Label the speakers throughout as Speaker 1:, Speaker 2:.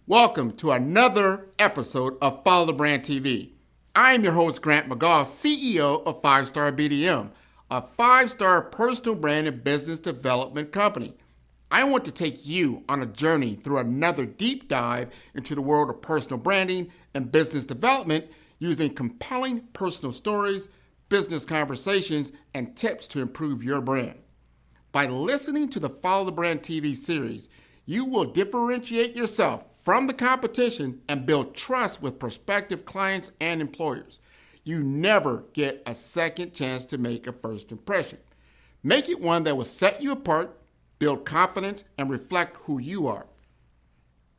Speaker 1: Welcome to another episode of Follow the Brand TV. I am your host, Grant McGaugh, CEO of 5-Star BDM, a 5-star personal brand and business development company. I want to take you on a journey through another deep dive into the world of personal branding and business development using compelling personal stories, business conversations, and tips to improve your brand. By listening to the Follow the Brand TV series, you will differentiate yourself from the competition and build trust with prospective clients and employers. You never get a second chance to make a first impression. Make it one that will set you apart, build confidence, and reflect who you are.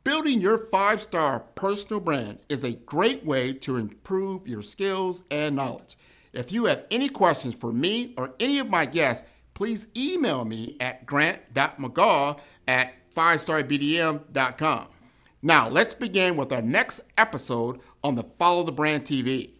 Speaker 1: Building your 5-star personal brand is a great way to improve your skills and knowledge. If you have any questions for me or any of my guests, please email me at grant.mcgaugh@5starbdm.com. Now, let's begin with our next episode on the Follow the Brand TV.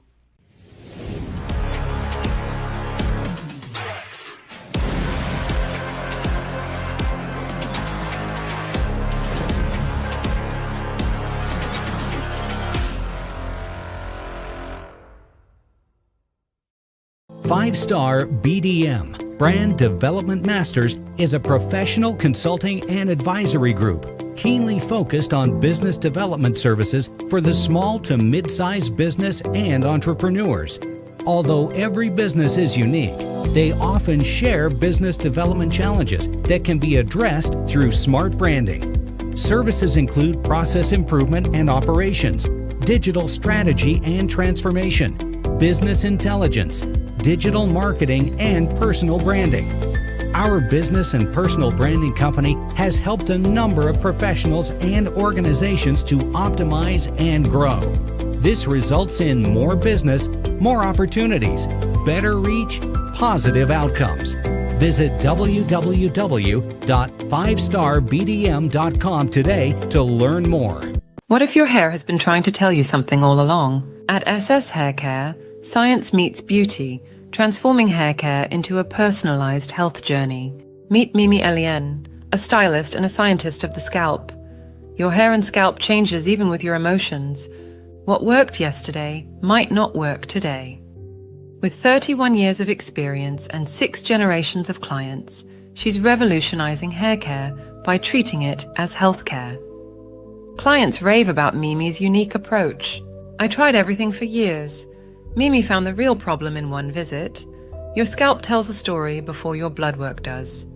Speaker 2: Five-Star BDM, Brand Development Masters, is a professional consulting and advisory group keenly focused on business development services for the small to mid-sized business and entrepreneurs. Although every business is unique, they often share business development challenges that can be addressed through smart branding. Services include process improvement and operations, digital strategy and transformation, business intelligence, digital marketing, and personal branding. Our business and personal branding company has helped a number of professionals and organizations to optimize and grow. This results in more business, more opportunities, better reach, positive outcomes. Visit www.5starbdm.com today to learn more.
Speaker 3: What if your hair has been trying to tell you something all along? At SS Hair Care, science meets beauty, transforming hair care into a personalized health journey. Meet Mimi Eliane, a stylist and a scientist of the scalp. Your hair and scalp changes even with your emotions. What worked yesterday might not work today. With 31 years of experience and 6 generations of clients, she's revolutionizing hair care by treating it as healthcare. Clients rave about Mimi's unique approach. I tried everything for years. Mimi found the real problem in one visit. Your scalp tells a story before your blood work does.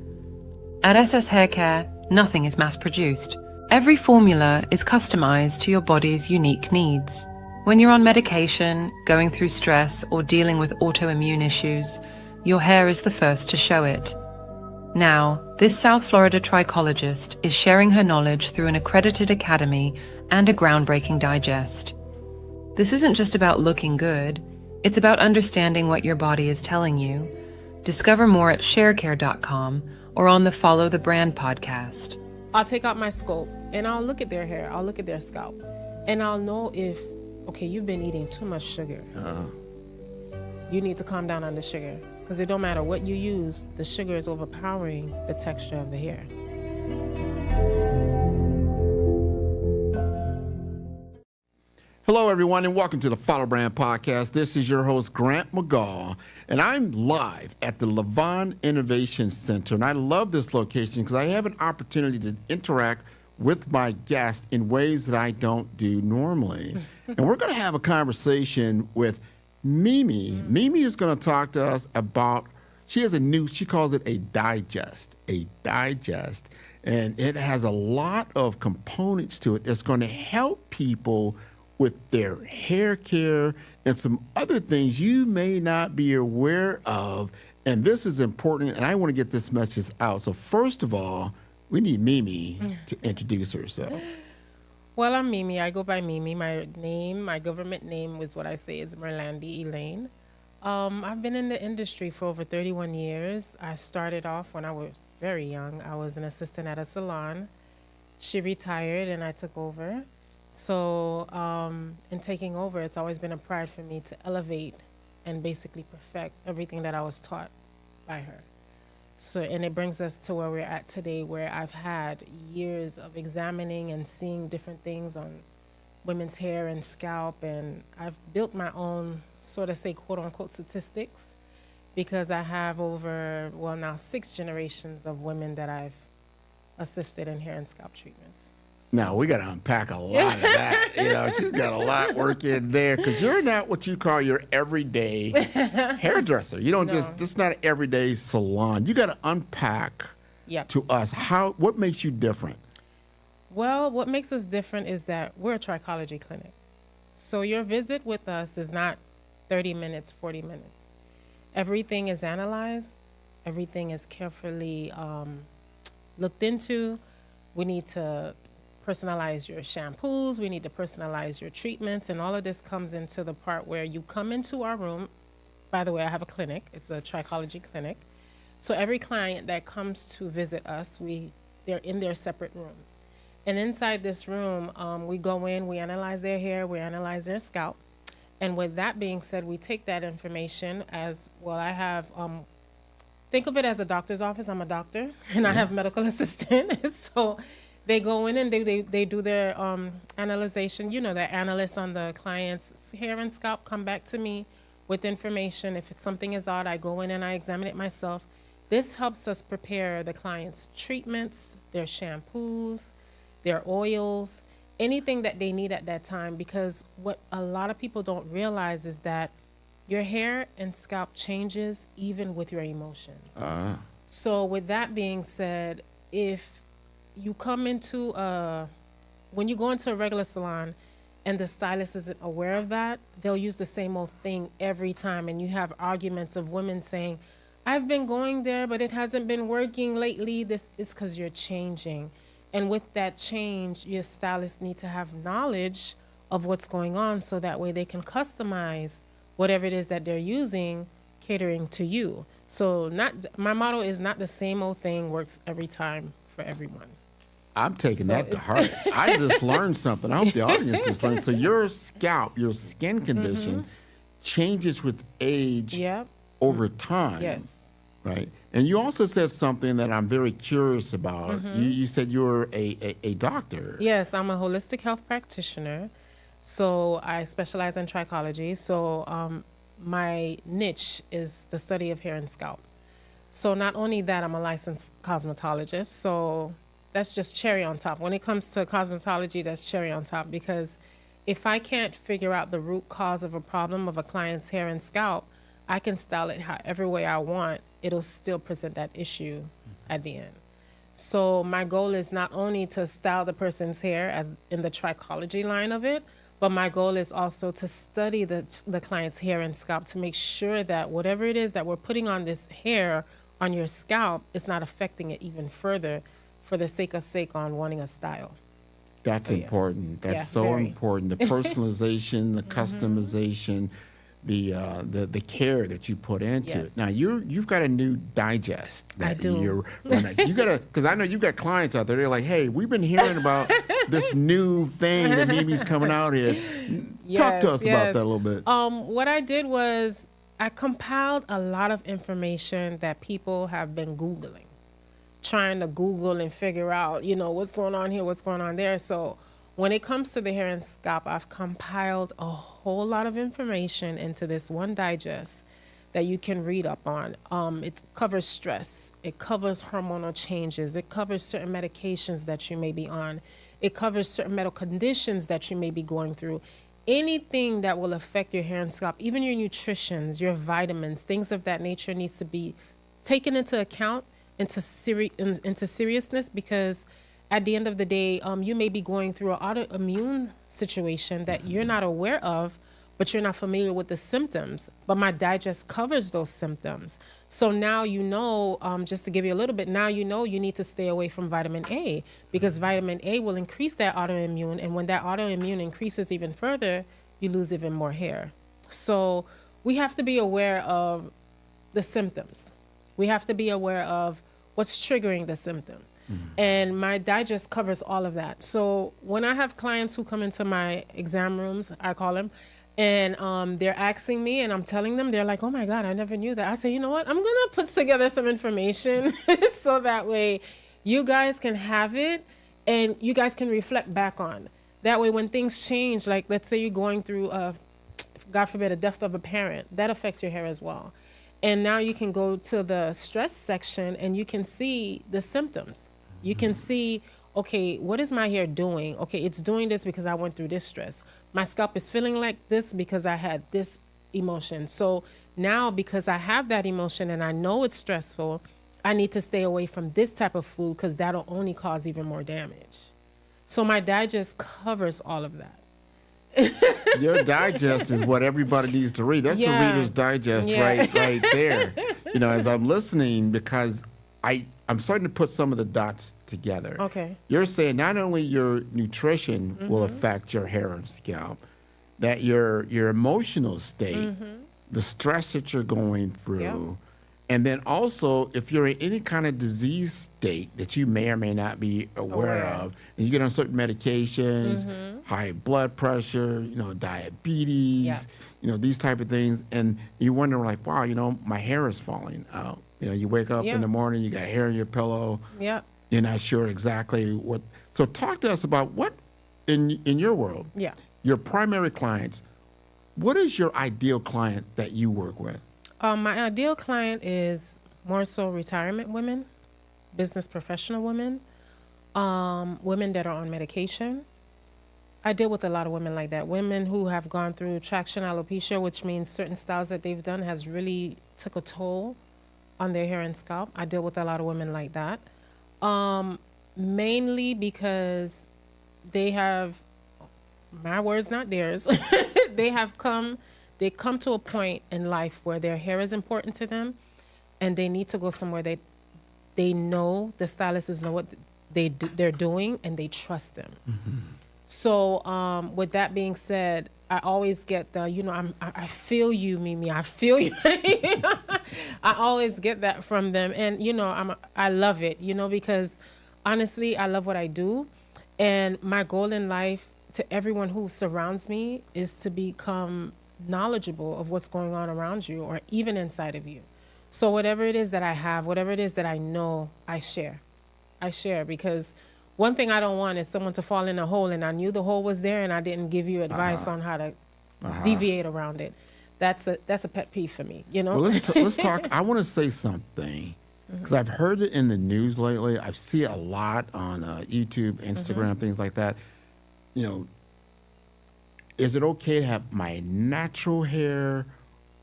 Speaker 3: At SS Hair Care, nothing is mass-produced. Every formula is customized to your body's unique needs. When you're on medication, going through stress, or dealing with autoimmune issues, your hair is the first to show it. Now, this South Florida trichologist is sharing her knowledge through an accredited academy and a groundbreaking digest. This isn't just about looking good, it's about understanding what your body is telling you. Discover more at sharecare.com or on the Follow the Brand podcast.
Speaker 4: I'll take out my scope and I'll look at their hair, I'll look at their scalp, and I'll know if, okay, you've been eating too much sugar. You need to calm down on the sugar, because it don't matter what you use, the sugar is overpowering the texture of the hair.
Speaker 1: Hello, everyone, and welcome to the Follow Brand Podcast. This is your host, Grant McGaugh, and I'm live at the Levon Innovation Center. And I love this location because I have an opportunity to interact with my guests in ways that I don't do normally. And we're going to have a conversation with Mimi. Mimi is going to talk to us about, she calls it a digest, and it has a lot of components to it that's going to help people with their hair care and some other things you may not be aware of. And this is important, and I want to get this message out. So first of all, we need Mimi to introduce herself.
Speaker 4: Well, I'm Mimi. I go by Mimi. My government name is what I say is Merlandi Elaine. I've been in the industry for over 31 years. I started off when I was very young. I was an assistant at a salon. She retired and I took over. So in taking over, it's always been a pride for me to elevate and basically perfect everything that I was taught by her. So, and it brings us to where we're at today, where I've had years of examining and seeing different things on women's hair and scalp, and I've built my own, sort of say, quote unquote, statistics, because I have over, well, now 6 generations of women that I've assisted in hair and scalp treatments.
Speaker 1: Now, we got to unpack a lot of that. She's got a lot work in there, because you're not what you call your everyday hairdresser. You don't just, this is not an everyday salon. You got to unpack to us what makes you different.
Speaker 4: Well, what makes us different is that we're a trichology clinic. So your visit with us is not 30 minutes, 40 minutes. Everything is analyzed. Everything is carefully looked into. We need to personalize your shampoos. We need to personalize your treatments. And all of this comes into the part where you come into our room. By the way, I have a clinic. It's a trichology clinic. So every client that comes to visit us, they're in their separate rooms. And inside this room, we go in, we analyze their hair, we analyze their scalp. And with that being said, we take that information as, well, I have, think of it as a doctor's office. I'm a doctor, and I have medical assistant. So they go in and they do their analyzation. The analysts on the client's hair and scalp come back to me with information. If something is odd, I go in and I examine it myself. This helps us prepare the client's treatments, their shampoos, their oils, anything that they need at that time, because what a lot of people don't realize is that your hair and scalp changes even with your emotions. So with that being said, if you come into when you go into a regular salon and the stylist isn't aware of that, they'll use the same old thing every time. And you have arguments of women saying, I've been going there, but it hasn't been working lately. This is because you're changing. And with that change, your stylists need to have knowledge of what's going on, so that way they can customize whatever it is that they're using, catering to you. So my motto is not the same old thing works every time for everyone.
Speaker 1: I'm taking that to heart. I just learned something. I hope the audience just learned. So your scalp, your skin condition changes with age over time.
Speaker 4: Yes.
Speaker 1: Right. And you also said something that I'm very curious about. You said you're a doctor.
Speaker 4: Yes, I'm a holistic health practitioner. So I specialize in trichology. So my niche is the study of hair and scalp. So not only that, I'm a licensed cosmetologist. So that's just cherry on top. When it comes to cosmetology, that's cherry on top, because if I can't figure out the root cause of a problem of a client's hair and scalp, I can style it however way I want. It'll still present that issue at the end. So my goal is not only to style the person's hair as in the trichology line of it, but my goal is also to study the client's hair and scalp to make sure that whatever it is that we're putting on this hair on your scalp is not affecting it even further, for the sake on wanting a style.
Speaker 1: That's important. That's so very important. The personalization, the customization, the care that you put into it. Now you've got a new digest. That
Speaker 4: I do.
Speaker 1: You gotta, because I know you've got clients out there. They're like, hey, we've been hearing about this new thing that Mimi's coming out here. Talk to us about that a little bit.
Speaker 4: What I did was I compiled a lot of information that people have been Googling, trying to Google and figure out, what's going on here, what's going on there. So when it comes to the hair and scalp, I've compiled a whole lot of information into this one digest that you can read up on. It covers stress. It covers hormonal changes. It covers certain medications that you may be on. It covers certain medical conditions that you may be going through. Anything that will affect your hair and scalp, even your nutritions, your vitamins, things of that nature needs to be taken into account, into seriousness, because at the end of the day, you may be going through an autoimmune situation that you're not aware of, but you're not familiar with the symptoms. But my digest covers those symptoms. So now just to give you a little bit, now you need to stay away from vitamin A, because vitamin A will increase that autoimmune. And when that autoimmune increases even further, you lose even more hair. So we have to be aware of the symptoms. We have to be aware of what's triggering the symptom. And my digest covers all of that. So when I have clients who come into my exam rooms, I call them, And they're asking me, and I'm telling them, they're like, oh my God, I never knew that. I say, you know what? I'm going to put together some information so that way you guys can have it and you guys can reflect back on. That way, when things change, like let's say you're going through, God forbid, a death of a parent, that affects your hair as well. And now you can go to the stress section and you can see the symptoms. You can see, okay, what is my hair doing? Okay, it's doing this because I went through this stress. My scalp is feeling like this because I had this emotion. So now, because I have that emotion and I know it's stressful, I need to stay away from this type of food because that'll only cause even more damage. So my digest covers all of that.
Speaker 1: Your digest is what everybody needs to read. That's the Reader's Digest right there. You know, as I'm listening, because I'm starting to put some of the dots together.
Speaker 4: Okay.
Speaker 1: You're saying not only your nutrition will affect your hair and scalp, that your emotional state, the stress that you're going through, and then also if you're in any kind of disease state that you may or may not be aware of, and you get on certain medications, high blood pressure, you know, diabetes, you know, these type of things, and you wonder like, wow, you know, my hair is falling out. You know, you wake up in the morning, you got hair in your pillow. You're not sure exactly what. So talk to us about what, in your world, your primary clients, what is your ideal client that you work with?
Speaker 4: My ideal client is more so retirement women, business professional women, women that are on medication. I deal with a lot of women like that. Women who have gone through traction alopecia, which means certain styles that they've done has really took a toll on their hair and scalp. I deal with a lot of women like that. Mainly because they have, my words, not theirs, they come to a point in life where their hair is important to them and they need to go somewhere they know the stylists know what they're doing and they trust them. So with that being said, I always get the, you know, I feel you, Mimi. I feel you. I always get that from them. And, you know, I love it, you know, because honestly, I love what I do. And my goal in life to everyone who surrounds me is to become knowledgeable of what's going on around you or even inside of you. So whatever it is that I have, whatever it is that I know, I share. Because one thing I don't want is someone to fall in a hole and I knew the hole was there and I didn't give you advice on how to deviate around it. That's a pet peeve for me, you know?
Speaker 1: Well, let's talk. I want to say something because I've heard it in the news lately. I see it a lot on YouTube, Instagram, things like that. You know, is it okay to have my natural hair?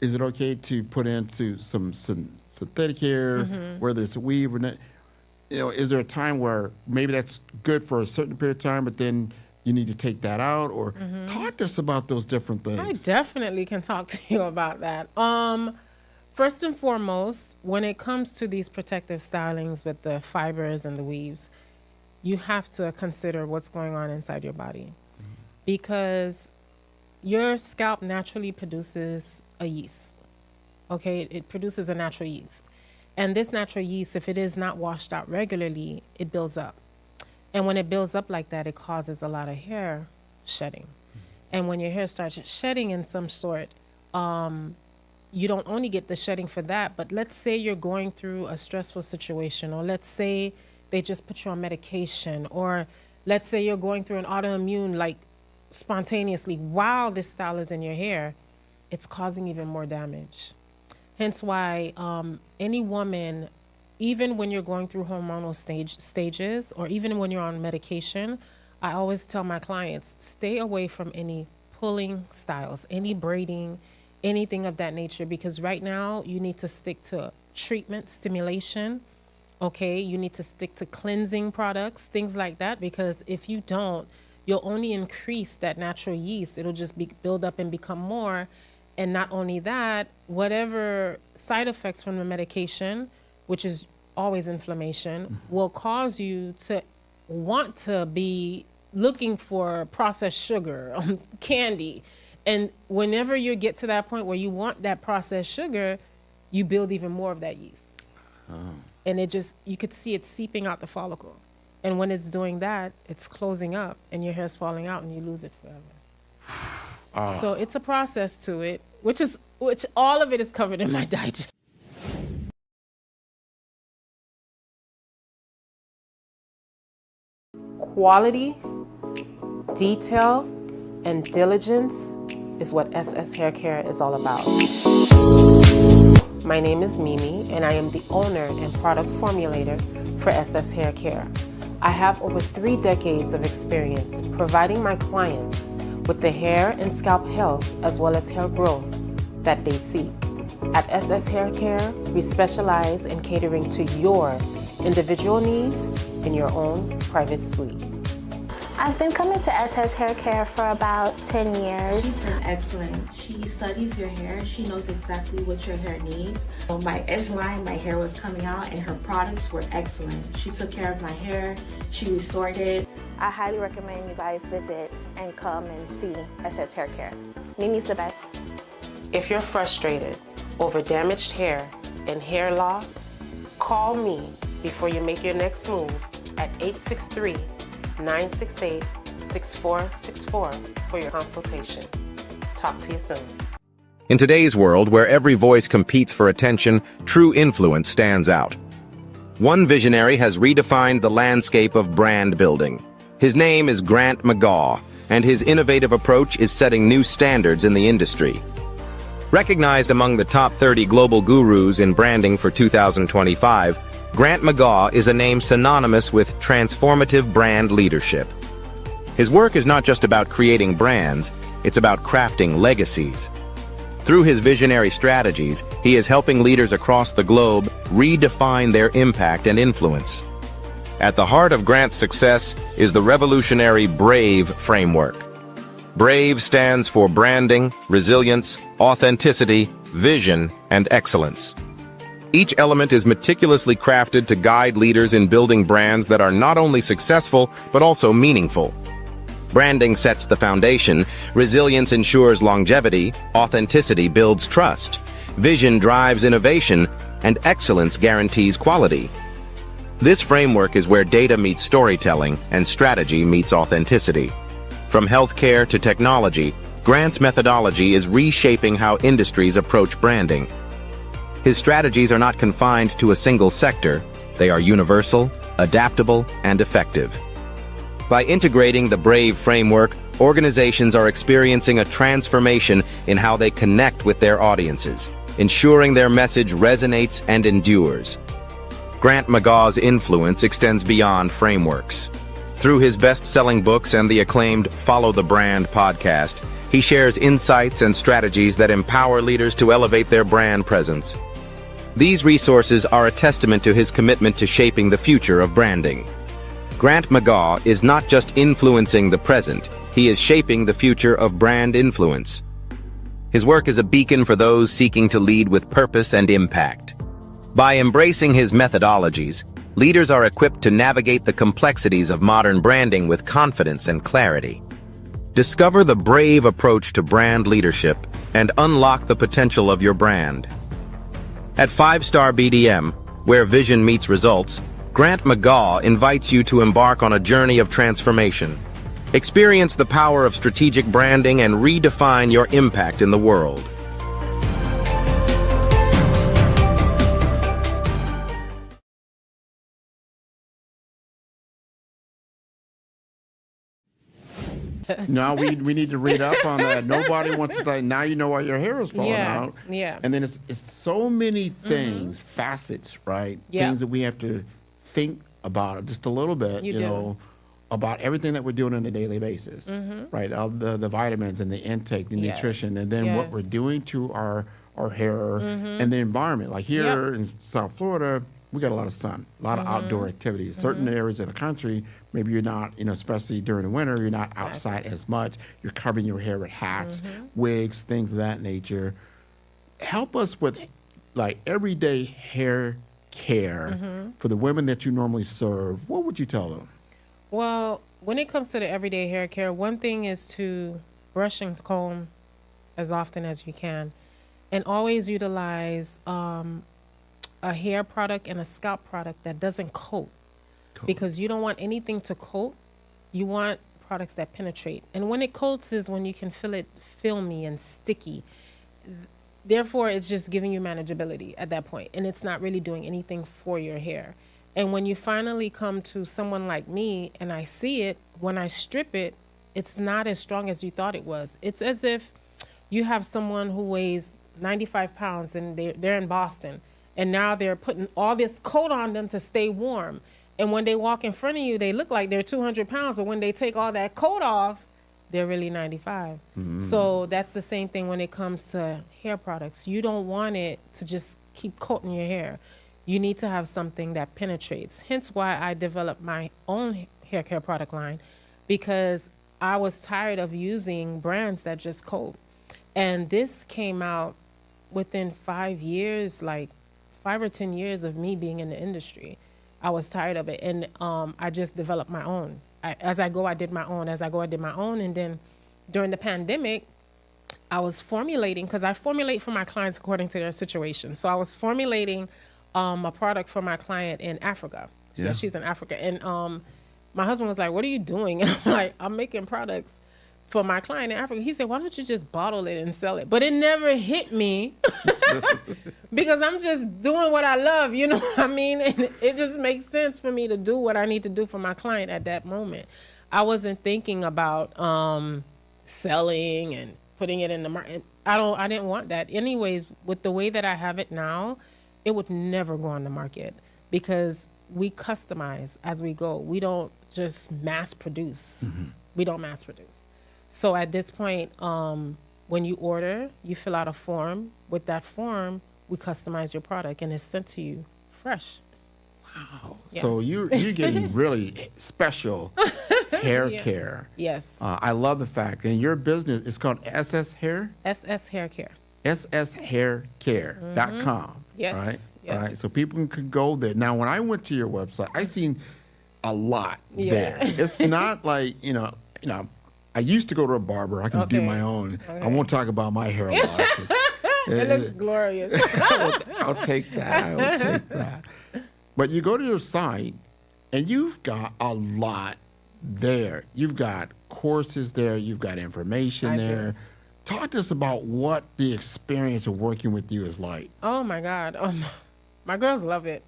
Speaker 1: Is it okay to put into some synthetic hair, whether it's a weave or not? You know, is there a time where maybe that's good for a certain period of time, but then you need to take that out? Or talk to us about those different things.
Speaker 4: I definitely can talk to you about that. First and foremost, when it comes to these protective stylings with the fibers and the weaves, you have to consider what's going on inside your body. Because your scalp naturally produces a yeast. Okay, it produces a natural yeast. And this natural yeast, if it is not washed out regularly, it builds up. And when it builds up like that, it causes a lot of hair shedding. And when your hair starts shedding in some sort, you don't only get the shedding for that, but let's say you're going through a stressful situation, or let's say they just put you on medication, or let's say you're going through an autoimmune, like spontaneously while this style is in your hair, it's causing even more damage. Hence why any woman, even when you're going through hormonal stages, or even when you're on medication, I always tell my clients, stay away from any pulling styles, any braiding, anything of that nature, because right now you need to stick to treatment, stimulation, okay? You need to stick to cleansing products, things like that, because if you don't, you'll only increase that natural yeast. It'll just build up and become more. And not only that, whatever side effects from the medication, which is always inflammation, will cause you to want to be looking for processed sugar, candy. And whenever you get to that point where you want that processed sugar, you build even more of that yeast. And it just, you could see it seeping out the follicle. And when it's doing that, it's closing up and your hair's falling out and you lose it forever. So it's a process to it, which all of it is covered in my diet. Quality, detail, and diligence is what SS Hair Care is all about. My name is Mimi, and I am the owner and product formulator for SS Hair Care. I have over 3 decades of experience providing my clients with the hair and scalp health as well as hair growth that they seek. At SS Hair Care, we specialize in catering to your individual needs in your own private suite.
Speaker 5: I've been coming to SS Hair Care for about 10 years.
Speaker 6: She's been excellent. She studies your hair. She knows exactly what your hair needs. On my edge line, my hair was coming out and her products were excellent. She took care of my hair. She restored it.
Speaker 5: I highly recommend you guys visit and come and see SS Hair Care. Mimi's the best.
Speaker 4: If you're frustrated over damaged hair and hair loss, call me before you make your next move at 863-968-6464 for your consultation. Talk to you soon.
Speaker 7: In today's world, where every voice competes for attention, true influence stands out. One visionary has redefined the landscape of brand building. His name is Grant McGaw, and his innovative approach is setting new standards in the industry. Recognized among the top 30 global gurus in branding for 2025, Grant McGaw is a name synonymous with transformative brand leadership. His work is not just about creating brands, it's about crafting legacies. Through his visionary strategies, he is helping leaders across the globe redefine their impact and influence. At the heart of Grant's success is the revolutionary BRAVE framework. BRAVE stands for branding, resilience, authenticity, vision, and excellence. Each element is meticulously crafted to guide leaders in building brands that are not only successful, but also meaningful. Branding sets the foundation, resilience ensures longevity, authenticity builds trust, vision drives innovation, and excellence guarantees quality. This framework is where data meets storytelling and strategy meets authenticity. From healthcare to technology, Grant's methodology is reshaping how industries approach branding. His strategies are not confined to a single sector. They are universal, adaptable, and effective. By integrating the BRAVE framework, organizations are experiencing a transformation in how they connect with their audiences, ensuring their message resonates and endures. Grant McGaw's influence extends beyond frameworks. Through his best-selling books and the acclaimed Follow the Brand podcast, he shares insights and strategies that empower leaders to elevate their brand presence. These resources are a testament to his commitment to shaping the future of branding. Grant McGaw is not just influencing the present, he is shaping the future of brand influence. His work is a beacon for those seeking to lead with purpose and impact. By embracing his methodologies, leaders are equipped to navigate the complexities of modern branding with confidence and clarity. Discover the BRAVE approach to brand leadership and unlock the potential of your brand. At 5-Star BDM, where vision meets results, Grant McGaw invites you to embark on a journey of transformation. Experience the power of strategic branding and redefine your impact in the world.
Speaker 1: Now we need to read up on that. Nobody wants to like. Now you know why your hair is falling out.
Speaker 4: Yeah.
Speaker 1: And then it's so many things, facets, right?
Speaker 4: Yeah.
Speaker 1: Things that we have to think about just a little bit.
Speaker 4: You
Speaker 1: You
Speaker 4: do.
Speaker 1: know, about everything that we're doing on a daily basis, right? All the vitamins and the intake, the
Speaker 4: Yes.
Speaker 1: nutrition, and then what we're
Speaker 4: Yes.
Speaker 1: doing to our hair and the environment. Like here in South Florida, we got a lot of sun, a lot of outdoor activities. Certain areas of the country, maybe you're not, especially during the winter, you're not outside as much. You're covering your hair with hats, wigs, things of that nature. Help us with like everyday hair care for the women that you normally serve. What would you tell them?
Speaker 4: Well, when it comes to the everyday hair care, one thing is to brush and comb as often as you can, and always utilize a hair product and a scalp product that doesn't coat, because you don't want anything to coat. You want products that penetrate. And when it coats is when you can feel it filmy and sticky. Therefore, it's just giving you manageability at that point, and it's not really doing anything for your hair. And when you finally come to someone like me and I see it, when I strip it, it's not as strong as you thought it was. It's as if you have someone who weighs 95 pounds and they're in Boston, and now they're putting all this coat on them to stay warm. And when they walk in front of you, they look like they're 200 pounds, but when they take all that coat off, they're really 95. So that's the same thing when it comes to hair products. You don't want it to just keep coating your hair. You need to have something that penetrates. Hence why I developed my own hair care product line, because I was tired of using brands that just coat. And this came out within 5 years, like 5 or 10 years of me being in the industry. I was tired of it, and I just developed my own. As I go, I did my own. As I go, I did my own. And then during the pandemic, I was formulating, because I formulate for my clients according to their situation. So I was formulating a product for my client in Africa. Yeah, she's in Africa. And my husband was like, "What are you doing?" And I'm like, "I'm making products for my client in Africa." He said, "Why don't you just bottle it and sell it?" But it never hit me because I'm just doing what I love, you know what I mean? And it just makes sense for me to do what I need to do for my client at that moment. I wasn't thinking about selling and putting it in the market. I didn't want that. Anyways, with the way that I have it now, it would never go on the market because we customize as we go. We don't just mass produce. We don't mass produce. So at this point, when you order, you fill out a form. With that form, we customize your product and it's sent to you fresh.
Speaker 1: Wow.
Speaker 4: Yeah.
Speaker 1: So you're getting really special hair care.
Speaker 4: Yes.
Speaker 1: I love the fact, and your business is called SS Hair?
Speaker 4: SS Hair Care.
Speaker 1: sshaircare.com.
Speaker 4: Yes.
Speaker 1: Right?
Speaker 4: Yes.
Speaker 1: All right. So people can go there. Now, when I went to your website, I seen a lot there. It's not like, I used to go to a barber. I can do my own. I won't talk about my hair loss.
Speaker 4: It looks glorious.
Speaker 1: I'll take that. But you go to your site, and you've got a lot there. You've got courses there. You've got information there. Talk to us about what the experience of working with you is like.
Speaker 4: Oh my God. My girls love it.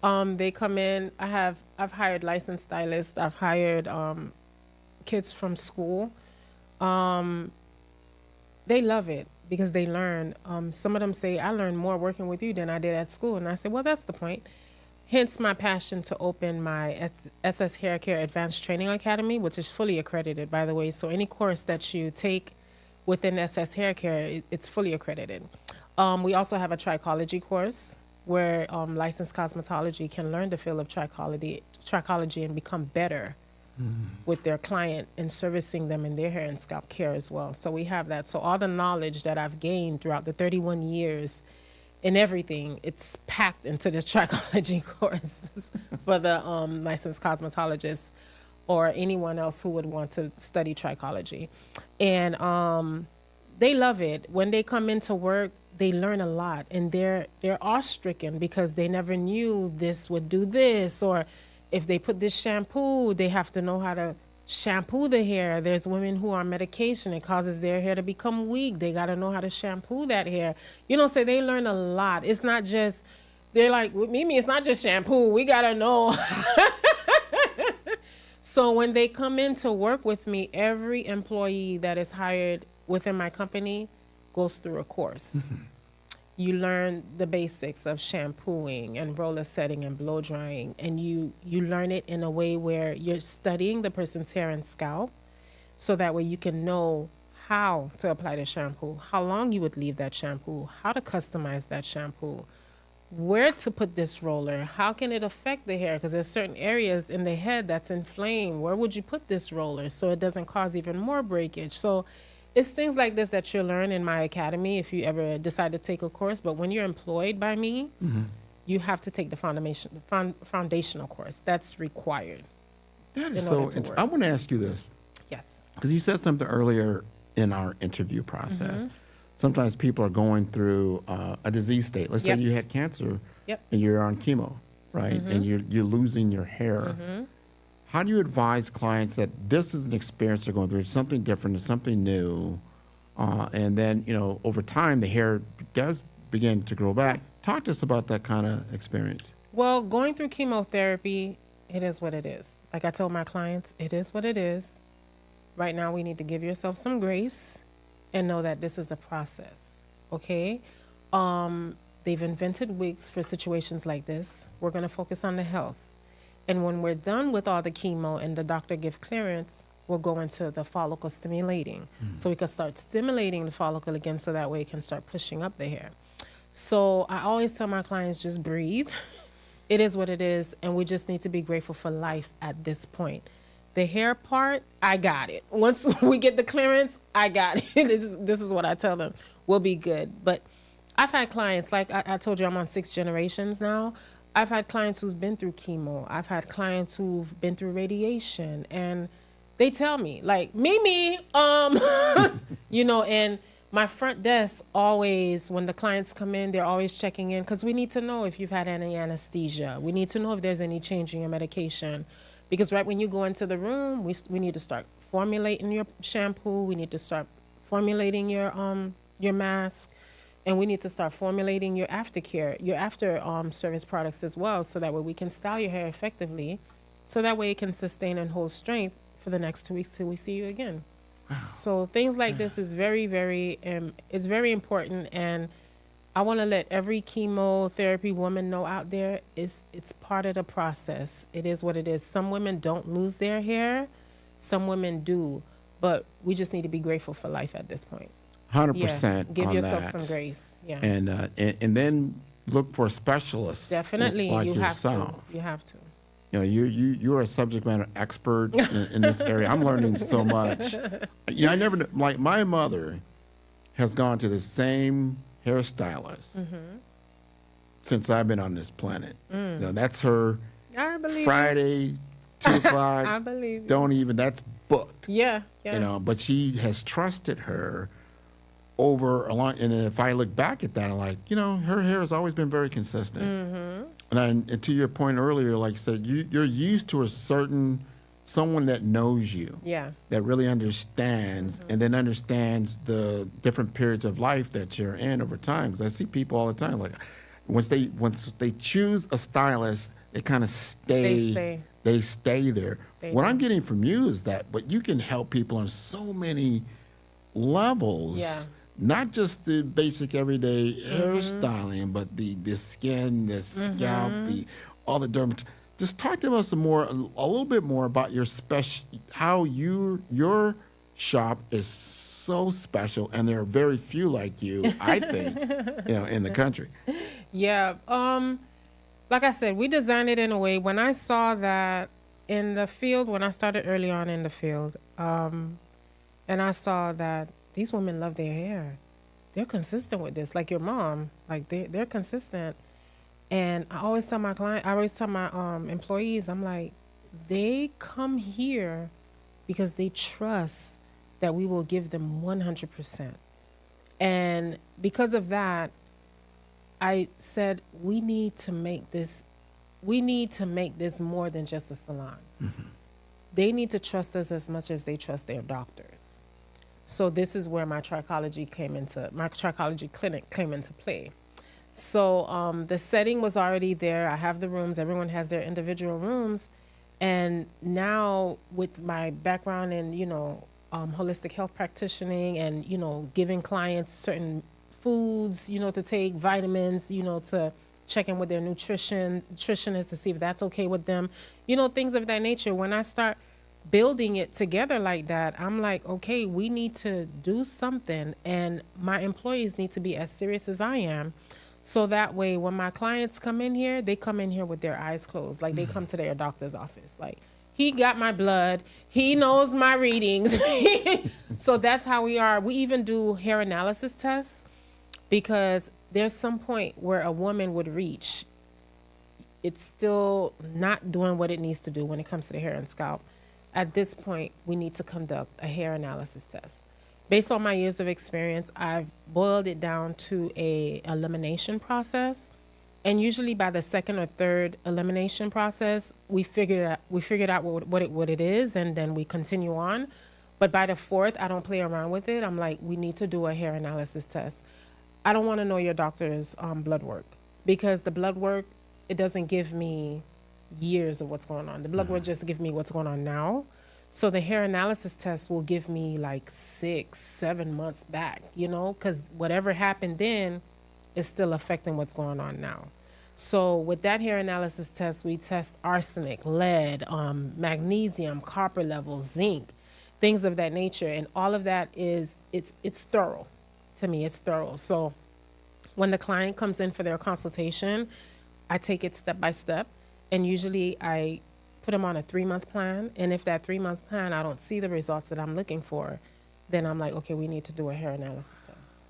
Speaker 4: They come in. I've hired licensed stylists. I've hired kids from school. They love it because they learn. Some of them say, "I learned more working with you than I did at school." And I say, well, that's the point. Hence my passion to open my SS Hair Care Advanced Training Academy, which is fully accredited, by the way. So any course that you take within SS Hair Care, it's fully accredited. We also have a trichology course where licensed cosmetology can learn the field of trichology and become better with their client and servicing them in their hair and scalp care as well. So we have that. So all the knowledge that I've gained throughout the 31 years in everything, it's packed into the trichology courses for the licensed cosmetologists or anyone else who would want to study trichology. And they love it. When they come into work, they learn a lot, and they're awe-stricken because they never knew this would do this, or if they put this shampoo, they have to know how to shampoo the hair. There's women who are on medication. It causes their hair to become weak. They got to know how to shampoo that hair. So they learn a lot. It's not just, they're like, with Mimi, it's not just shampoo. We got to know. So when they come in to work with me, every employee that is hired within my company goes through a course. You learn the basics of shampooing and roller setting and blow drying, and you learn it in a way where you're studying the person's hair and scalp, so that way you can know how to apply the shampoo, how long you would leave that shampoo, how to customize that shampoo, where to put this roller, how can it affect the hair, because there's certain areas in the head that's inflamed. Where would you put this roller so it doesn't cause even more breakage? So it's things like this that you'll learn in my academy if you ever decide to take a course. But when you're employed by me, you have to take the foundational course. That's required.
Speaker 1: That is so interesting. I want to ask you this.
Speaker 4: Yes.
Speaker 1: Because you said something earlier in our interview process. Sometimes people are going through a disease state. Let's say you had cancer and you're on chemo, right? And you're losing your hair. how do you advise clients that this is an experience they're going through, it's something different, it's something new, and then, over time, the hair does begin to grow back. Talk to us about that kind of experience.
Speaker 4: Well, going through chemotherapy, it is what it is. Like I told my clients, it is what it is. Right now, we need to give yourself some grace and know that this is a process, okay? They've invented wigs for situations like this. We're going to focus on the health. And when we're done with all the chemo and the doctor give clearance, we'll go into the follicle stimulating. So we can start stimulating the follicle again so that way it can start pushing up the hair. So I always tell my clients, just breathe. It is what it is, and we just need to be grateful for life at this point. The hair part, I got it. Once we get the clearance, I got it. This is what I tell them. We'll be good. But I've had clients, like I told you, I'm on 6 generations now. I've had clients who've been through chemo. I've had clients who've been through radiation, and they tell me, like, Mimi, and my front desk always, when the clients come in, they're always checking in because we need to know if you've had any anesthesia. We need to know if there's any change in your medication. Because right when you go into the room, we need to start formulating your shampoo. We need to start formulating your mask. And we need to start formulating your aftercare, your after service products as well, so that way we can style your hair effectively, so that way it can sustain and hold strength for the next 2 weeks till we see you again. Wow. So things like this is very, very, it's very important, and I want to let every chemotherapy woman know out there it's part of the process. It is what it is. Some women don't lose their hair, some women do, but we just need to be grateful for life at this point.
Speaker 1: 100%
Speaker 4: Give
Speaker 1: on
Speaker 4: yourself
Speaker 1: that.
Speaker 4: some grace. Yeah.
Speaker 1: And then look for specialists.
Speaker 4: Definitely,
Speaker 1: like
Speaker 4: you
Speaker 1: yourself.
Speaker 4: have to. You have to.
Speaker 1: You're a subject matter expert in this area. I'm learning so much. I never like my mother has gone to the same hairstylist since I've been on this planet. That's her
Speaker 4: I believe
Speaker 1: Friday, 2 o'clock.
Speaker 4: I believe you.
Speaker 1: Don't even. That's booked.
Speaker 4: Yeah.
Speaker 1: But she has trusted her over a long, and if I look back at that, I'm like, her hair has always been very consistent. And to your point earlier, like I said, you're used to someone that knows you, that really understands, and then understands the different periods of life that you're in over time. Because I see people all the time, like once they choose a stylist, they kind of stay. They stay there. What I'm getting from you is that, but you can help people on so many levels. Yeah. Not just the basic everyday hairstyling, but the skin, the scalp, all the dermat. Just talk to us a little bit more about your how your shop is so special, and there are very few like you, I think, in the country.
Speaker 4: Yeah. Like I said, we designed it in a way. When I saw that in the field, when I started early on in the field, and I saw that these women love their hair. They're consistent with this, like your mom. Like they're consistent. And I always tell my employees, I'm like, they come here because they trust that we will give them 100%. And because of that, I said, we need to make this more than just a salon. They need to trust us as much as they trust their doctors. So this is where my trichology clinic came into play. So the setting was already there. I have the rooms. Everyone has their individual rooms. And now with my background in, holistic health practitioning and, giving clients certain foods, to take, vitamins, to check in with their nutritionist to see if that's okay with them, things of that nature. When I start building it together like that, I'm like, okay, we need to do something, and my employees need to be as serious as I am, so that way when my clients come in here, they come in here with their eyes closed, like they come to their doctor's office, like, he got my blood, he knows my readings. So that's how we are. We even do hair analysis tests, because there's some point where a woman would reach, it's still not doing what it needs to do when it comes to the hair and scalp. At this point, we need to conduct a hair analysis test. Based on my years of experience, I've boiled it down to a elimination process. And usually by the second or third elimination process, we figured out what it is, and then we continue on. But by the fourth, I don't play around with it. I'm like, we need to do a hair analysis test. I don't want to know your doctor's blood work, because the blood work, it doesn't give me years of what's going on. The blood work just gives me what's going on now. So the hair analysis test will give me like 6-7 months back, because whatever happened then is still affecting what's going on now. So with that hair analysis test, we test arsenic, lead, magnesium, copper levels, zinc, things of that nature. And all of that it's thorough. To me, it's thorough. So when the client comes in for their consultation, I take it step by step. And usually I put them on a 3-month plan. And if that 3-month plan, I don't see the results that I'm looking for, then I'm like, okay, we need to do a hair analysis test.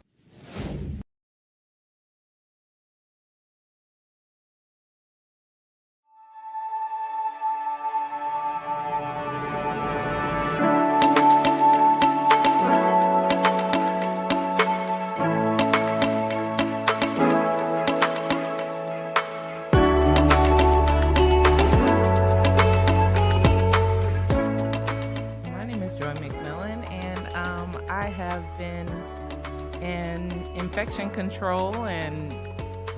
Speaker 8: Infection control and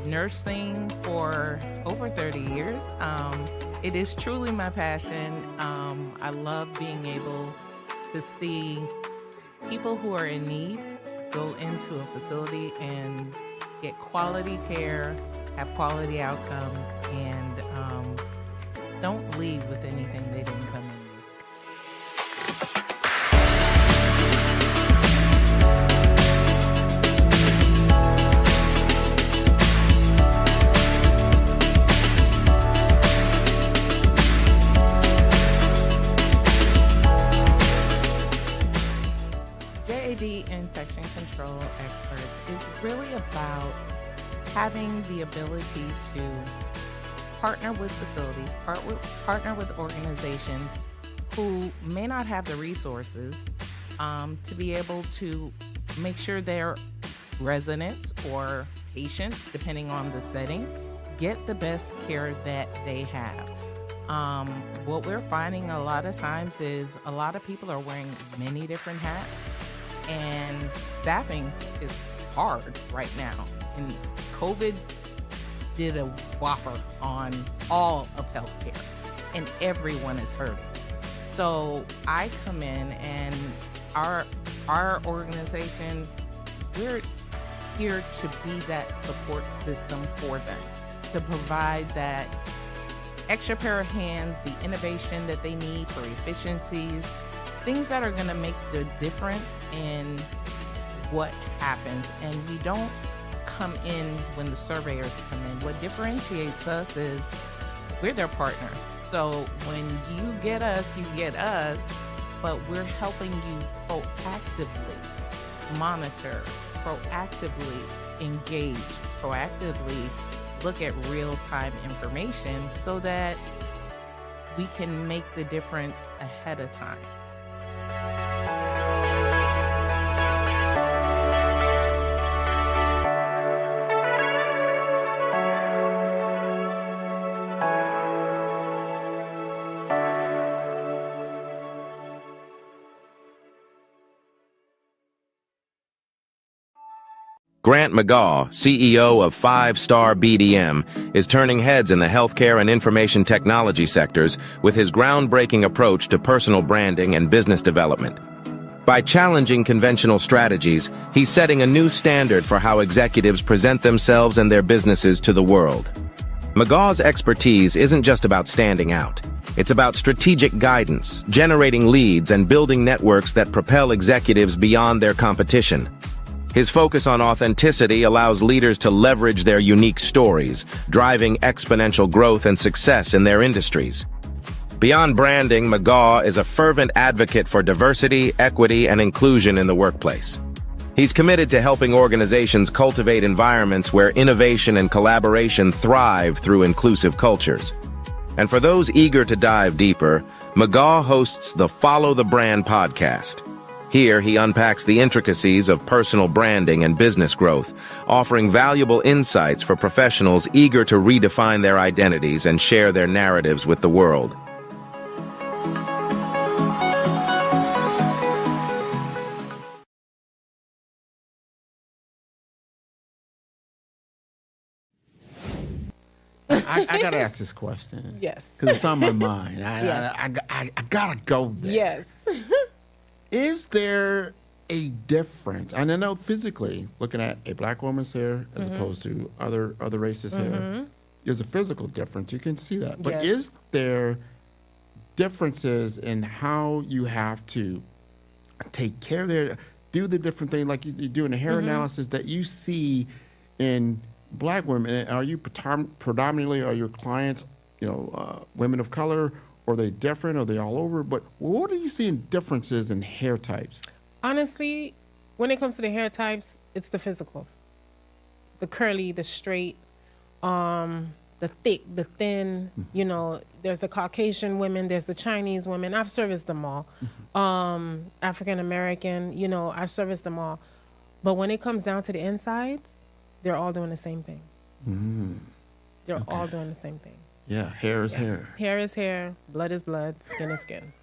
Speaker 8: nursing for over 30 years. It is truly my passion. I love being able to see people who are in need go into a facility and get quality care, have quality outcomes, and don't leave with anything they didn't come in with. Infection control experts is really about having the ability to partner with facilities, partner with organizations who may not have the resources to be able to make sure their residents or patients, depending on the setting, get the best care that they have. What we're finding a lot of times is a lot of people are wearing many different hats. And staffing is hard right now. And COVID did a whopper on all of healthcare, and everyone is hurting. So I come in, and our organization, we're here to be that support system for them, to provide that extra pair of hands, the innovation that they need for efficiencies, things that are going to make the difference in what happens. And we don't come in when the surveyors come in. What differentiates us is we're their partner. So when you get us, but we're helping you proactively monitor, proactively engage, proactively look at real-time information so that we can make the difference ahead of time.
Speaker 7: Grant McGaw, CEO of 5-Star BDM, is turning heads in the healthcare and information technology sectors with his groundbreaking approach to personal branding and business development. By challenging conventional strategies, he's setting a new standard for how executives present themselves and their businesses to the world. McGaw's expertise isn't just about standing out. It's about strategic guidance, generating leads, and building networks that propel executives beyond their competition. His focus on authenticity allows leaders to leverage their unique stories, driving exponential growth and success in their industries. Beyond branding, McGaw is a fervent advocate for diversity, equity, and inclusion in the workplace. He's committed to helping organizations cultivate environments where innovation and collaboration thrive through inclusive cultures. And for those eager to dive deeper, McGaw hosts the Follow the Brand podcast. Here, he unpacks the intricacies of personal branding and business growth, offering valuable insights for professionals eager to redefine their identities and share their narratives with the world.
Speaker 1: I got to ask this question.
Speaker 4: Yes.
Speaker 1: Because it's on my mind.
Speaker 4: Yes.
Speaker 1: I got to go there.
Speaker 4: Yes.
Speaker 1: Is there a difference? And I know physically, looking at a black woman's hair as opposed to other races' hair, there's a physical difference. You can see that. But
Speaker 4: Yes.
Speaker 1: is there differences in how you have to take care of their, do the different things like you do in the hair analysis that you see in black women? And are you predominantly, are your clients, women of color? Are they different? Are they all over? But what are you seeing differences in hair types?
Speaker 4: Honestly, when it comes to the hair types, it's the physical. The curly, the straight, the thick, the thin, there's the Caucasian women, there's the Chinese women. I've serviced them all. African American, I've serviced them all. But when it comes down to the insides, they're all doing the same thing. They're all doing the same thing.
Speaker 1: Yeah, hair is hair.
Speaker 4: Hair is hair, blood is blood, skin is skin.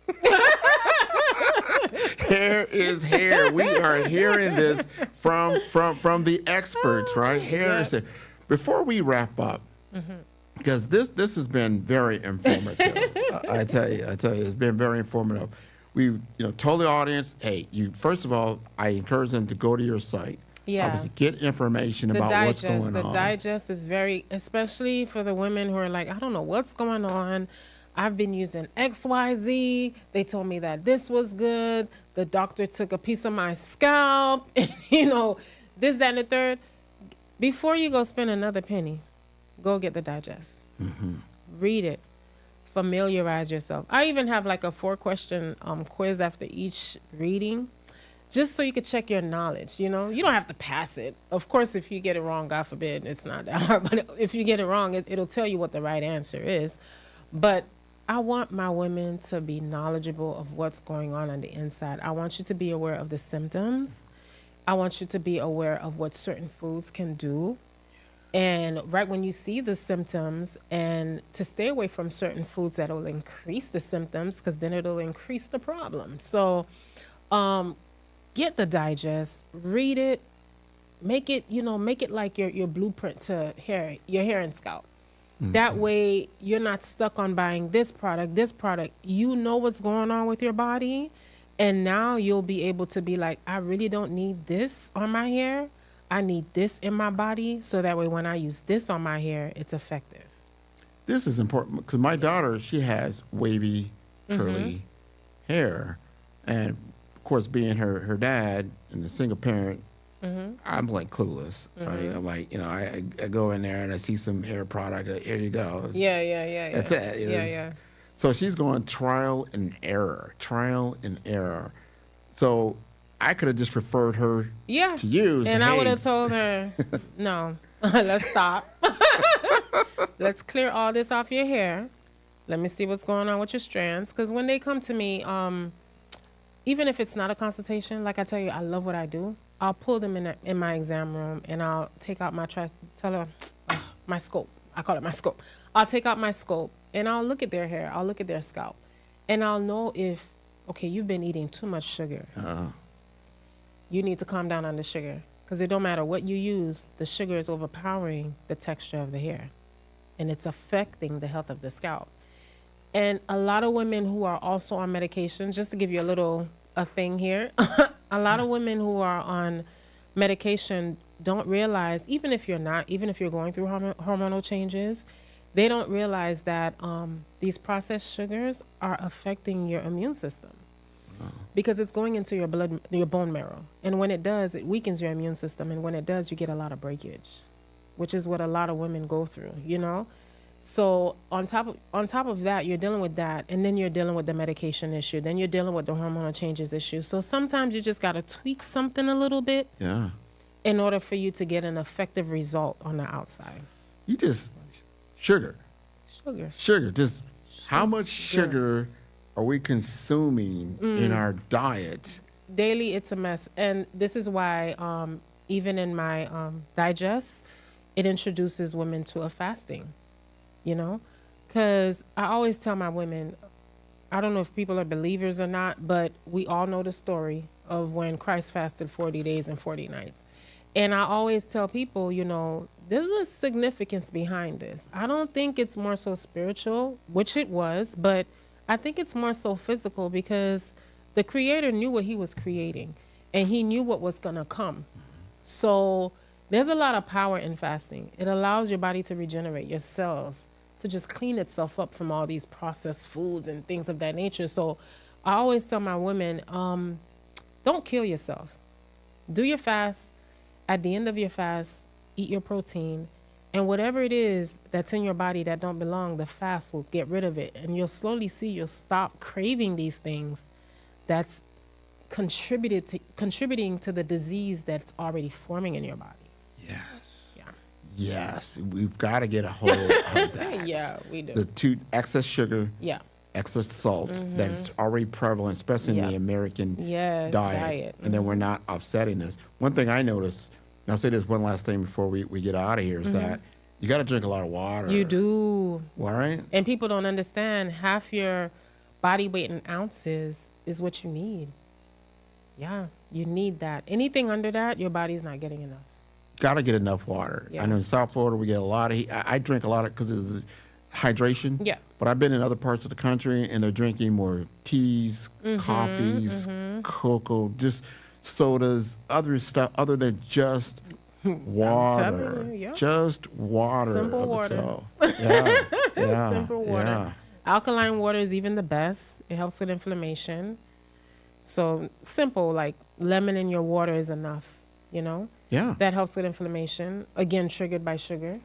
Speaker 1: Hair is hair. We are hearing this from the experts, right? Hair is hair. Before we wrap up, because this has been very informative. I tell you, it's been very informative. We told the audience, hey, first of all, I encourage them to go to your site.
Speaker 4: Yeah.
Speaker 1: Obviously, get information about what's going on.
Speaker 4: The digest is very, especially for the women who are like, I don't know what's going on. I've been using XYZ. They told me that this was good. The doctor took a piece of my scalp. And, this, that, and the third. Before you go spend another penny, go get the digest. Read it. Familiarize yourself. I even have like a 4-question quiz after each reading, just so you could check your knowledge. You don't have to pass it. Of course, if you get it wrong, God forbid, it's not that hard. But if you get it wrong, it'll tell you what the right answer is. But I want my women to be knowledgeable of what's going on the inside. I want you to be aware of the symptoms. I want you to be aware of what certain foods can do. And right when you see the symptoms, and to stay away from certain foods that will increase the symptoms, because then it'll increase the problem. So get the digest, read it, make it like your blueprint to your hair and scalp. That way you're not stuck on buying this product. You know what's going on with your body. And now you'll be able to be like, I really don't need this on my hair. I need this in my body. So that way when I use this on my hair, it's effective.
Speaker 1: This is important because my daughter, she has wavy, curly hair. And of course, being her dad and the single parent, I'm like clueless, right? I'm like, I go in there and I see some hair product. Here you go.
Speaker 4: Yeah.
Speaker 1: That's it.
Speaker 4: Yeah.
Speaker 1: So she's going trial and error. So I could have just referred her to you.
Speaker 4: And I would have told her, no, let's stop. Let's clear all this off your hair. Let me see what's going on with your strands. Because when they come to me, even if it's not a consultation, like I tell you, I love what I do. I'll pull them in my exam room and I'll take out my scope. I call it my scope. I'll take out my scope and I'll look at their hair. I'll look at their scalp. And I'll know if, okay, you've been eating too much sugar. You need to calm down on the sugar. Because it don't matter what you use, the sugar is overpowering the texture of the hair. And it's affecting the health of the scalp. And a lot of women who are also on medication, just to give you a thing here, a lot of women who are on medication don't realize, even if you're going through hormonal changes, they don't realize that these processed sugars are affecting your immune system. Because it's going into your blood, your bone marrow. And when it does, it weakens your immune system. And when it does, you get a lot of breakage, which is what a lot of women go through, So on top of that, you're dealing with that. And then you're dealing with the medication issue. Then you're dealing with the hormonal changes issue. So sometimes you just got to tweak something a little bit in order for you to get an effective result on the outside.
Speaker 1: You just, sugar. Just how much sugar are we consuming in our diet
Speaker 4: daily, it's a mess. And this is why even in my digest, it introduces women to a fasting, you know? Because I always tell my women, I don't know if people are believers or not, but we all know the story of when Christ fasted 40 days and 40 nights. And I always tell people, you know, there's a significance behind this. I don't think it's more so spiritual, which it was, but I think it's more so physical because the Creator knew what he was creating and he knew what was going to come. So there's a lot of power in fasting. It allows your body to regenerate, your cells to just clean itself up from all these processed foods and things of that nature. So I always tell my women, don't kill yourself. Do your fast. At the end of your fast, eat your protein. And whatever it is that's in your body that don't belong, the fast will get rid of it. And you'll slowly see you'll stop craving these things that's contributing to the disease that's already forming in your body.
Speaker 1: Yes.
Speaker 4: Yeah.
Speaker 1: Yes. We've got to get a hold of that.
Speaker 4: Yeah, we do.
Speaker 1: The excess sugar.
Speaker 4: Yeah.
Speaker 1: Excess salt that is already prevalent, especially in the American diet. And then we're not offsetting this. One thing I noticed, and I'll say this one last thing before we get out of here, is that you got to drink a lot of water.
Speaker 4: You do.
Speaker 1: All right?
Speaker 4: And people don't understand half your body weight in ounces is what you need. Yeah, you need that. Anything under that, your body's not getting enough.
Speaker 1: Got to get enough water.
Speaker 4: Yeah.
Speaker 1: I know in South Florida we get a lot of heat. I drink a lot of because of the hydration.
Speaker 4: Yeah.
Speaker 1: But I've been in other parts of the country and they're drinking more teas, coffees, cocoa, just sodas, other stuff other than just water.
Speaker 4: You, yeah.
Speaker 1: Just water.
Speaker 4: Simple water.
Speaker 1: Itself. Yeah. Yeah.
Speaker 4: Simple water.
Speaker 1: Yeah.
Speaker 4: Alkaline water is even the best. It helps with inflammation. So simple, like lemon in your water is enough, you know?
Speaker 1: Yeah.
Speaker 4: That helps with inflammation. Again, triggered by sugar,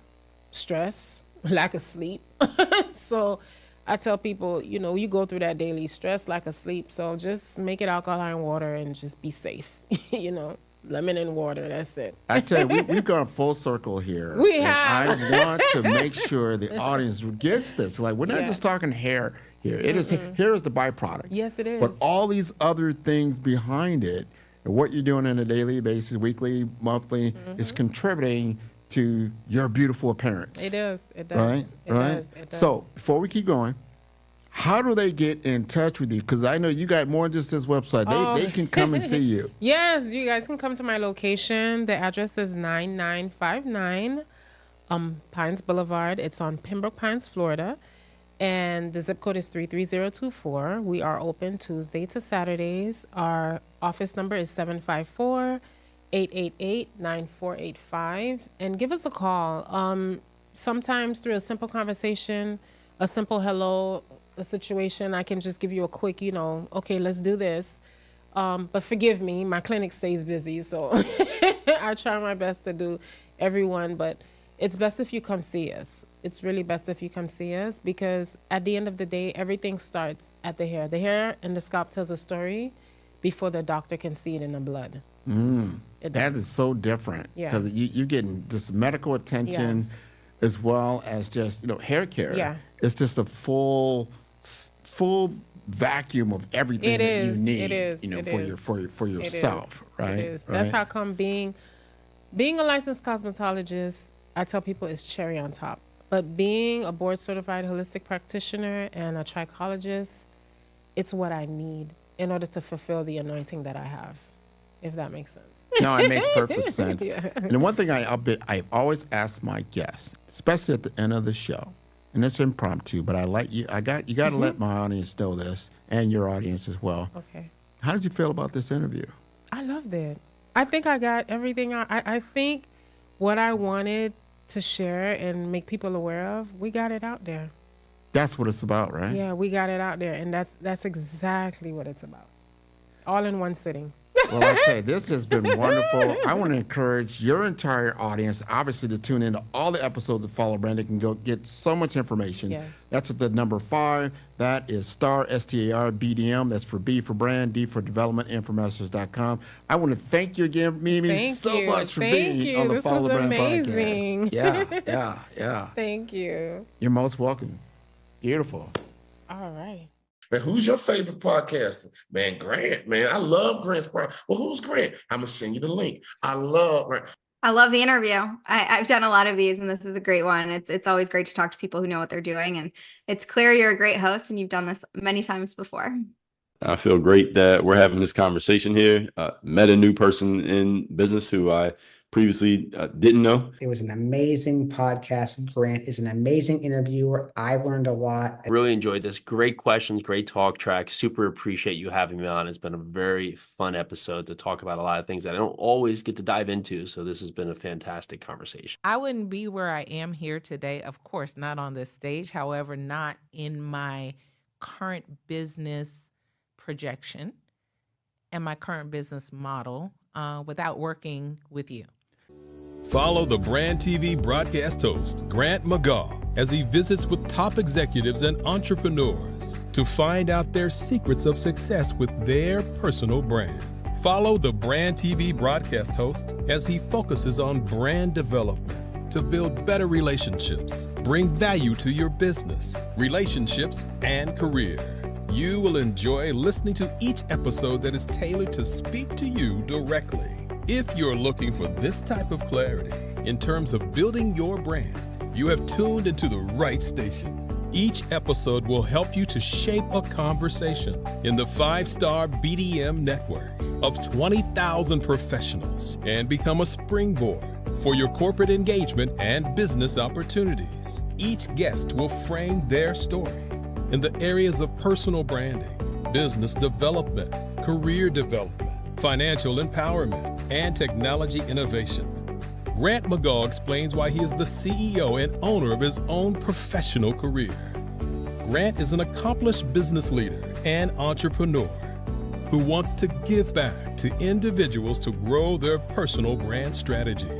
Speaker 4: stress, lack of sleep. So I tell people, you know, you go through that daily stress, lack of sleep. So just make it alkaline water and just be safe, you know? Lemon and water, that's it.
Speaker 1: I tell you, we've gone full circle here.
Speaker 4: We
Speaker 1: and
Speaker 4: have.
Speaker 1: I want to make sure the audience gets this. Like, we're not just talking hair here. It is hair is the byproduct.
Speaker 4: Yes, it is.
Speaker 1: But all these other things behind it, and what you're doing on a daily basis, weekly, monthly, is contributing to your beautiful appearance.
Speaker 4: It does. It does.
Speaker 1: Right?
Speaker 4: It
Speaker 1: right?
Speaker 4: does. It does.
Speaker 1: So before we keep going, how do they get in touch with you? Because I know you got more than just this website. They can come and see you.
Speaker 4: Yes, you guys can come to my location. The address is 9959 Pines Boulevard. It's on Pembroke Pines, Florida. And the zip code is 33024. We are open Tuesday to Saturdays. Our office number is 754-888-9485. And give us a call. Sometimes through a simple conversation, a simple hello, a situation, I can just give you a quick, you know, okay, let's do this. But forgive me, my clinic stays busy, so I try my best to do everyone, but it's best if you come see us. It's really best if you come see us because at the end of the day, everything starts at the hair. The hair and the scalp tells a story before the doctor can see it in the blood.
Speaker 1: That is so different.
Speaker 4: Yeah.
Speaker 1: Because you're getting this medical attention as well as just, you know, hair care.
Speaker 4: Yeah.
Speaker 1: It's just a full vacuum of everything that you need.
Speaker 4: It is.
Speaker 1: You know,
Speaker 4: It
Speaker 1: for
Speaker 4: is.
Speaker 1: yourself, right?
Speaker 4: It is.
Speaker 1: Right?
Speaker 4: That's how come being a licensed cosmetologist, I tell people it's cherry on top. But being a board certified holistic practitioner and a trichologist, it's what I need in order to fulfill the anointing that I have, if that makes sense.
Speaker 1: No, it makes perfect sense.
Speaker 4: Yeah.
Speaker 1: And the one thing I always ask my guests, especially at the end of the show, and it's impromptu, but you got to let my audience know this and your audience as well.
Speaker 4: Okay.
Speaker 1: How did you feel about this interview?
Speaker 4: I loved it. I think I got everything. I think what I wanted to share and make people aware of, we got it out there.
Speaker 1: That's what it's about, right?
Speaker 4: Yeah, we got it out there, and that's exactly what it's about. All in one sitting.
Speaker 1: Well, I tell you, this has been wonderful. I want to encourage your entire audience, obviously, to tune into all the episodes of Follow Brand. They can go get so much information.
Speaker 4: Yes.
Speaker 1: That's at the number 5. That is star, STAR, BDM. That's for B for brand, D for development, infomasters.com. I want to thank you again, Mimi, much for being on the Follow Brand
Speaker 4: amazing.
Speaker 1: podcast. Yeah.
Speaker 4: Thank you.
Speaker 1: You're most welcome. Beautiful.
Speaker 4: All right.
Speaker 9: Man, who's your favorite podcaster? Man, Grant, man. I love Grant's podcast. Well, who's Grant? I'm going to send you the link. I love
Speaker 10: the interview. I've done a lot of these, and this is a great one. It's always great to talk to people who know what they're doing, and it's clear you're a great host, and you've done this many times before.
Speaker 11: I feel great that we're having this conversation here. Met a new person in business who I previously didn't know.
Speaker 12: It was an amazing podcast. Grant is an amazing interviewer. I learned a lot.
Speaker 13: I really enjoyed this. Great questions, great talk track. Super appreciate you having me on. It's been a very fun episode to talk about a lot of things that I don't always get to dive into. So this has been a fantastic conversation.
Speaker 8: I wouldn't be where I am here today, of course, not on this stage. However, not in my current business projection and my current business model without working with you.
Speaker 14: Follow the Brand TV broadcast host, Grant McGaw, as he visits with top executives and entrepreneurs to find out their secrets of success with their personal brand. Follow the Brand TV broadcast host as he focuses on brand development to build better relationships, bring value to your business, relationships, and career. You will enjoy listening to each episode that is tailored to speak to you directly. If you're looking for this type of clarity in terms of building your brand, you have tuned into the right station. Each episode will help you to shape a conversation in the 5-star BDM network of 20,000 professionals and become a springboard for your corporate engagement and business opportunities. Each guest will frame their story in the areas of personal branding, business development, career development, financial empowerment, and technology innovation. Grant McGaw explains why he is the CEO and owner of his own professional career. Grant is an accomplished business leader and entrepreneur who wants to give back to individuals to grow their personal brand strategy.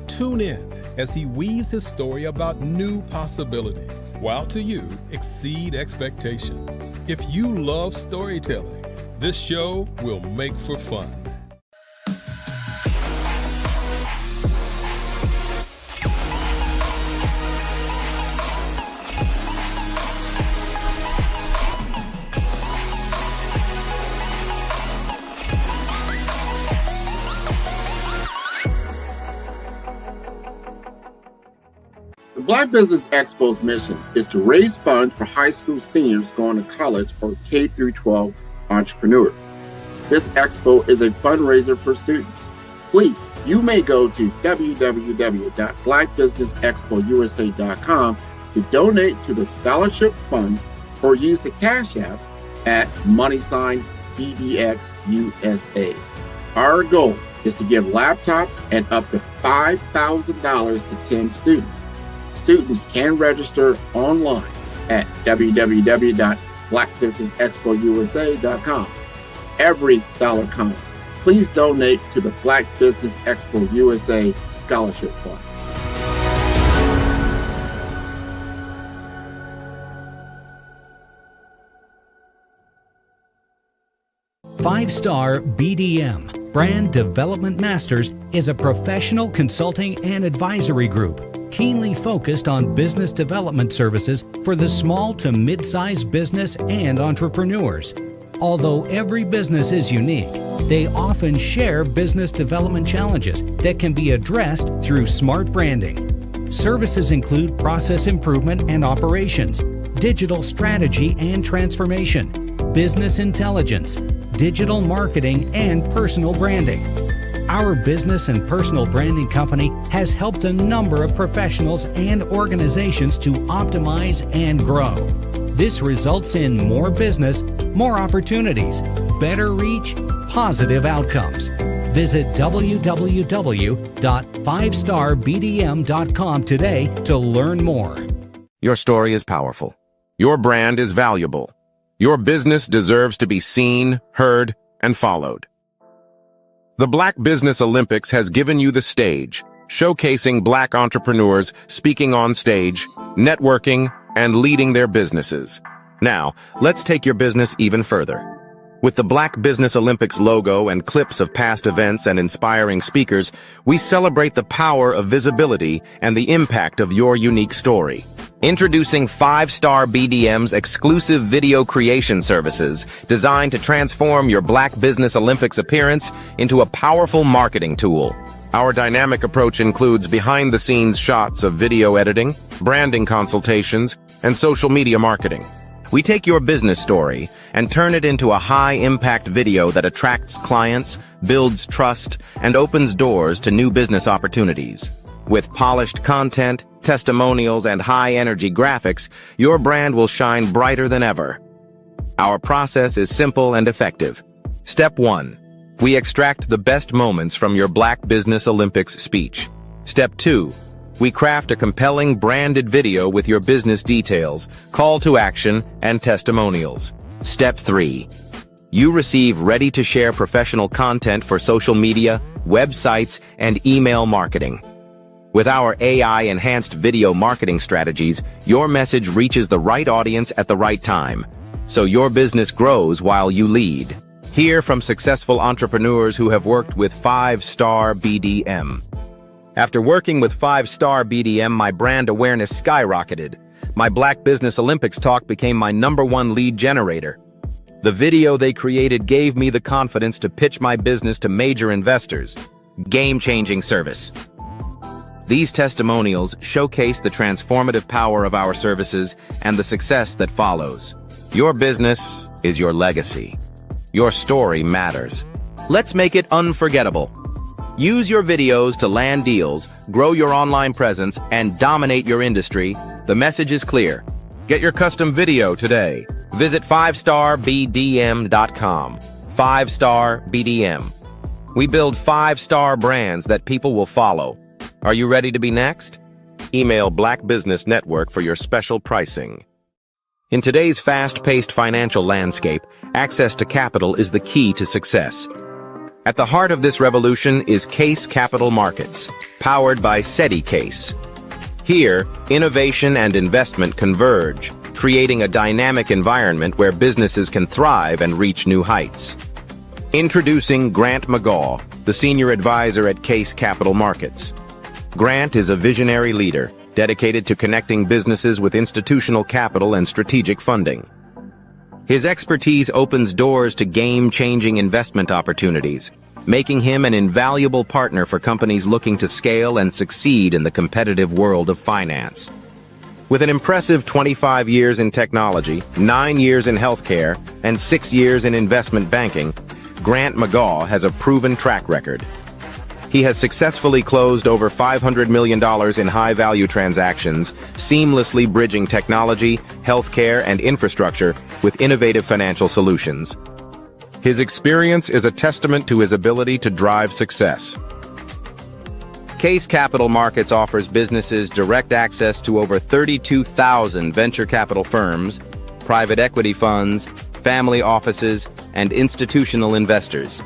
Speaker 14: Tune in as he weaves his story about new possibilities, while to you exceed expectations. If you love storytelling, this show will make for fun.
Speaker 1: The Black Business Expo's mission is to raise funds for high school seniors going to college or K through 12 entrepreneurs. This expo is a fundraiser for students. Please, you may go to www.blackbusinessexpousa.com to donate to the scholarship fund or use the Cash App at $BBXUSA. Our goal is to give laptops and up to $5,000 to 10 students. Students can register online at www.blackbusinessexpousa.com. Every dollar counts. Please donate to the Black Business Expo USA Scholarship Fund.
Speaker 2: Five-Star BDM, Brand Development Masters, is a professional consulting and advisory group keenly focused on business development services for the small to mid-sized business and entrepreneurs. Although every business is unique, they often share business development challenges that can be addressed through smart branding. Services include process improvement and operations, digital strategy and transformation, business intelligence, digital marketing, and personal branding. Our business and personal branding company has helped a number of professionals and organizations to optimize and grow. This results in more business, more opportunities, better reach, positive outcomes. Visit www.5starbdm.com today to learn more.
Speaker 7: Your story is powerful. Your brand is valuable. Your business deserves to be seen, heard, and followed. The Black Business Olympics has given you the stage, showcasing Black entrepreneurs speaking on stage, networking, and leading their businesses. Now, let's take your business even further. With the Black Business Olympics logo and clips of past events and inspiring speakers, we celebrate the power of visibility and the impact of your unique story. Introducing 5-Star BDM's exclusive video creation services designed to transform your Black Business Olympics appearance into a powerful marketing tool. Our dynamic approach includes behind-the-scenes shots of video editing, branding consultations, and social media marketing. We take your business story and turn it into a high-impact video that attracts clients, builds trust, and opens doors to new business opportunities. With polished content, testimonials, and high-energy graphics, your brand will shine brighter than ever. Our process is simple and effective. Step 1. We extract the best moments from your Black Business Olympics speech. Step 2. We craft a compelling branded video with your business details, call to action, and testimonials. Step 3. You receive ready-to-share professional content for social media, websites, and email marketing. With our AI-enhanced video marketing strategies, your message reaches the right audience at the right time, so your business grows while you lead. Hear from successful entrepreneurs who have worked with 5-Star BDM. After working with 5-Star BDM, my brand awareness skyrocketed. My Black Business Olympics talk became my #1 lead generator. The video they created gave me the confidence to pitch my business to major investors. Game-changing service. These testimonials showcase the transformative power of our services and the success that follows. Your business is your legacy. Your story matters. Let's make it unforgettable. Use your videos to land deals, grow your online presence, and dominate your industry. The message is clear. Get your custom video today. Visit 5starbdm.com. 5-Star BDM. We build 5-star brands that people will follow. Are you ready to be next? Email Black Business Network for your special pricing. In today's fast-paced financial landscape, access to capital is the key to success. At the heart of this revolution is Case Capital Markets, powered by SETI Case. Here, innovation and investment converge, creating a dynamic environment where businesses can thrive and reach new heights. Introducing Grant McGaw, the Senior Advisor at Case Capital Markets. Grant is a visionary leader, dedicated to connecting businesses with institutional capital and strategic funding. His expertise opens doors to game-changing investment opportunities, making him an invaluable partner for companies looking to scale and succeed in the competitive world of finance. With an impressive 25 years in technology, 9 years in healthcare, and 6 years in investment banking, Grant McGaw has a proven track record. He has successfully closed over $500 million in high-value transactions, seamlessly bridging technology, healthcare, and infrastructure with innovative financial solutions. His experience is a testament to his ability to drive success. Case Capital Markets offers businesses direct access to over 32,000 venture capital firms, private equity funds, family offices, and institutional investors.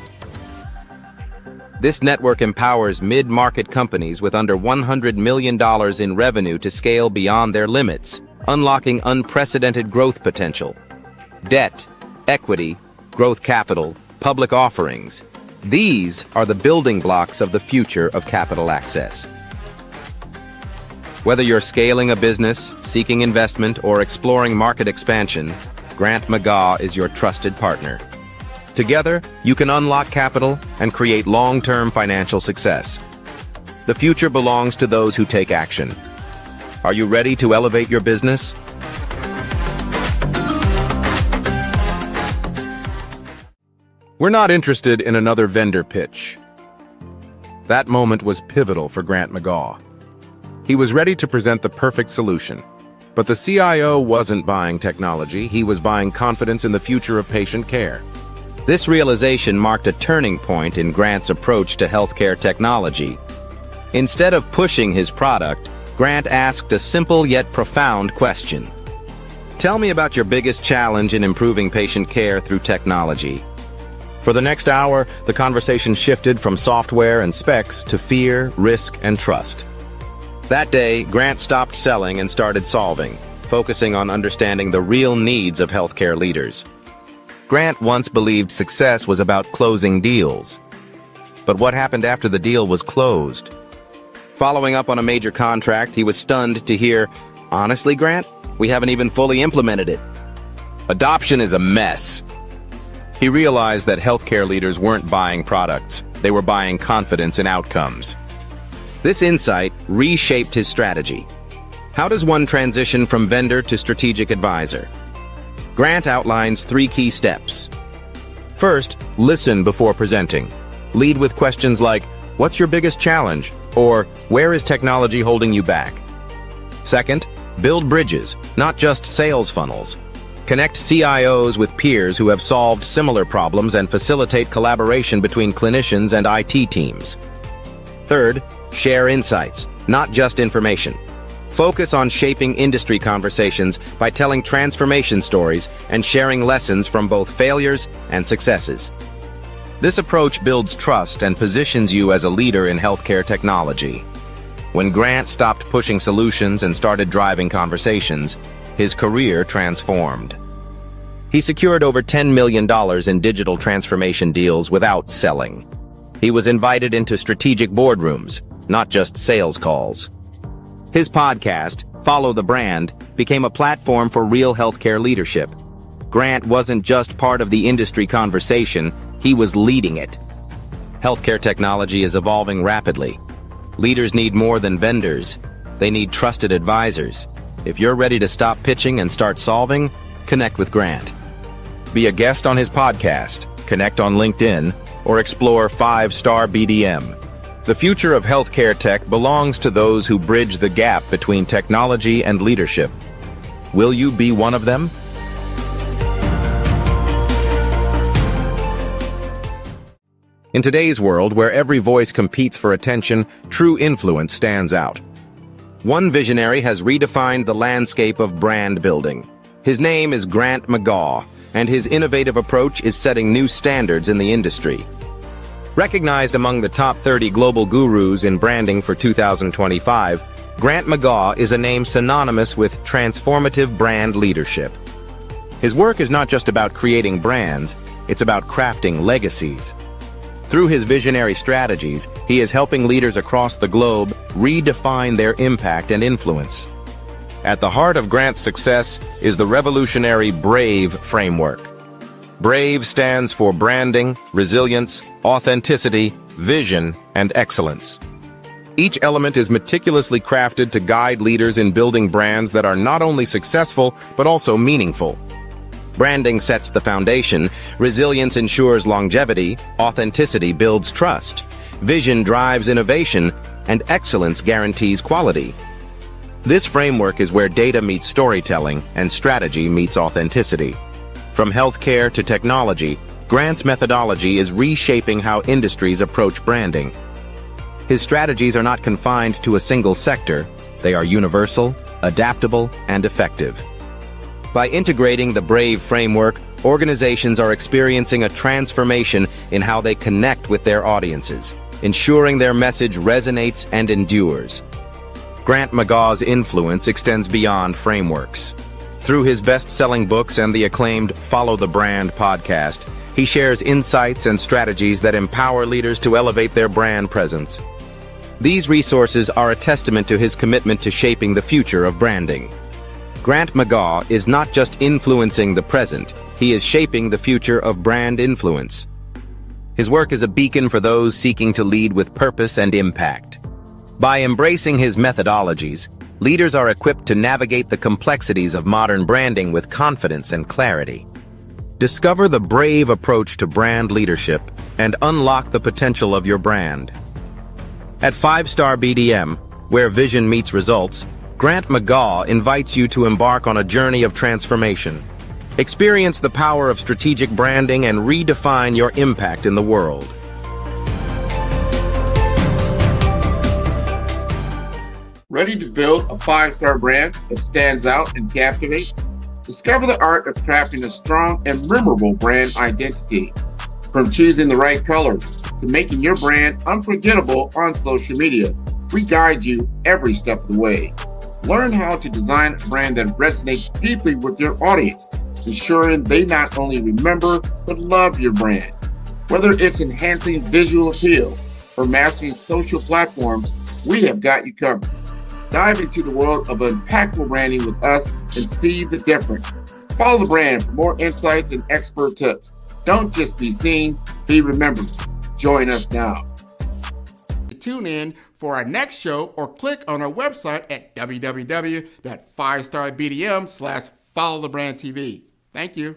Speaker 7: This network empowers mid-market companies with under $100 million in revenue to scale beyond their limits, unlocking unprecedented growth potential. Debt, equity, growth capital, public offerings. These are the building blocks of the future of capital access. Whether you're scaling a business, seeking investment, or exploring market expansion, Grant McGaw is your trusted partner. Together, you can unlock capital and create long-term financial success. The future belongs to those who take action. Are you ready to elevate your business? We're not interested in another vendor pitch. That moment was pivotal for Grant McGaw. He was ready to present the perfect solution. But the CIO wasn't buying technology, he was buying confidence in the future of patient care. This realization marked a turning point in Grant's approach to healthcare technology. Instead of pushing his product, Grant asked a simple yet profound question. Tell me about your biggest challenge in improving patient care through technology. For the next hour, the conversation shifted from software and specs to fear, risk, and trust. That day, Grant stopped selling and started solving, focusing on understanding the real needs of healthcare leaders. Grant once believed success was about closing deals. But what happened after the deal was closed? Following up on a major contract, he was stunned to hear, Honestly, Grant, we haven't even fully implemented it. Adoption is a mess. He realized that healthcare leaders weren't buying products, they were buying confidence in outcomes. This insight reshaped his strategy. How does one transition from vendor to strategic advisor? Grant outlines 3 key steps. First, listen before presenting. Lead with questions like, "What's your biggest challenge?" or "Where is technology holding you back?" Second, build bridges, not just sales funnels. Connect CIOs with peers who have solved similar problems and facilitate collaboration between clinicians and IT teams. Third, share insights, not just information. Focus on shaping industry conversations by telling transformation stories and sharing lessons from both failures and successes. This approach builds trust and positions you as a leader in healthcare technology. When Grant stopped pushing solutions and started driving conversations, his career transformed. He secured over $10 million in digital transformation deals without selling. He was invited into strategic boardrooms, not just sales calls. His podcast, Follow the Brand, became a platform for real healthcare leadership. Grant wasn't just part of the industry conversation, he was leading it. Healthcare technology is evolving rapidly. Leaders need more than vendors. They need trusted advisors. If you're ready to stop pitching and start solving, connect with Grant. Be a guest on his podcast, connect on LinkedIn, or explore 5-Star BDM. The future of healthcare tech belongs to those who bridge the gap between technology and leadership. Will you be one of them? In today's world, where every voice competes for attention, true influence stands out. One visionary has redefined the landscape of brand building. His name is Grant McGaw, and his innovative approach is setting new standards in the industry. Recognized among the top 30 global gurus in branding for 2025, Grant McGaw is a name synonymous with transformative brand leadership. His work is not just about creating brands, it's about crafting legacies. Through his visionary strategies, he is helping leaders across the globe redefine their impact and influence. At the heart of Grant's success is the revolutionary BRAVE framework. BRAVE stands for branding, resilience, authenticity, vision, and excellence. Each element is meticulously crafted to guide leaders in building brands that are not only successful, but also meaningful. Branding sets the foundation, resilience ensures longevity, authenticity builds trust, vision drives innovation, and excellence guarantees quality. This framework is where data meets storytelling and strategy meets authenticity. From healthcare to technology, Grant's methodology is reshaping how industries approach branding. His strategies are not confined to a single sector. They are universal, adaptable, and effective. By integrating the BRAVE framework, organizations are experiencing a transformation in how they connect with their audiences, ensuring their message resonates and endures. Grant McGaw's influence extends beyond frameworks. Through his best-selling books and the acclaimed Follow the Brand podcast, he shares insights and strategies that empower leaders to elevate their brand presence. These resources are a testament to his commitment to shaping the future of branding. Grant McGaw is not just influencing the present, he is shaping the future of brand influence. His work is a beacon for those seeking to lead with purpose and impact. By embracing his methodologies, leaders are equipped to navigate the complexities of modern branding with confidence and clarity. Discover the BRAVE approach to brand leadership and unlock the potential of your brand. At 5-Star BDM, where vision meets results, Grant McGaw invites you to embark on a journey of transformation. Experience the power of strategic branding and redefine your impact in the world.
Speaker 1: Ready to build a 5-star brand that stands out and captivates? Discover the art of crafting a strong and memorable brand identity. From choosing the right colors to making your brand unforgettable on social media, we guide you every step of the way. Learn how to design a brand that resonates deeply with your audience, ensuring they not only remember but love your brand. Whether it's enhancing visual appeal or mastering social platforms, we have got you covered. Dive into the world of impactful branding with us and see the difference. Follow the brand for more insights and expert tips. Don't just be seen, be remembered. Join us now. Tune in for our next show or click on our website at www.5starbdm/followthebrandtv. Thank you.